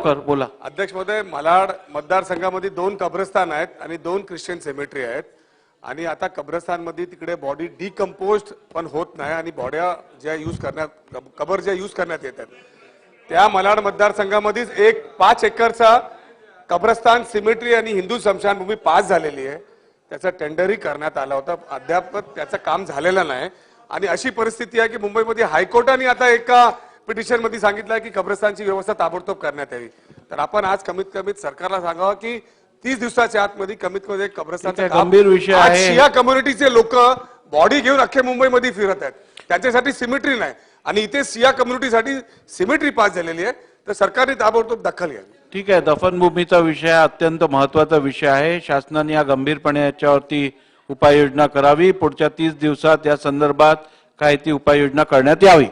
लवकर बोला. अध्यक्ष महोदय, मालाड मतदारसंघामध्ये 2 कब्रस्तान आहेत आणि 2 ख्रिश्चन सेमेटरी आहेत आणि आता कब्रस्तानमध्ये तिकडे बॉडी डिकम्पोज्ड पण होत नाही आणि बॉड्या ज्या यूज करण्यात कबर ज्या यूज करण्यात येतात त्या मालाड मतदारसंघामध्येच एक 5 एकरचा कब्रस्तान सिमेट्री आणि हिंदू स्मशानभूमी पास झालेली आहे. त्याचा टेंडरही करण्यात आला होता, अद्याप त्याचं काम झालेलं नाही आणि अशी परिस्थिती आहे की मुंबईमध्ये हायकोर्टाने आता एका पिटिशन मध्ये सांगितलं की कब्रस्तानची व्यवस्था ताबडतोब करण्यात यावी. तर आपण आज कमीत कमी सरकारला सांगावं की 30 दिवसाच्या आतमध्ये कमीत कमी कब्रस्तानचा गंभीर विषय आहे. शिया कम्युनिटीचे लोक बॉडी घेऊन अख्खे मुंबईमध्ये फिरत आहेत, त्यांच्यासाठी सिमेट्री नाही आणि इथे शिया कम्युनिटीसाठी सिमेट्री पास झालेली आहे. तर सरकारने ताबडतोब दखल घ्यावी. ठीक आहे, दफनभूमीचा विषय अत्यंत महत्त्वाचा विषय आहे. शासनाने या गंभीरपणे याच्यावरती उपाययोजना करावी. पुढच्या 30 दिवसात या संदर्भात काय ती उपाययोजना करण्यात यावी.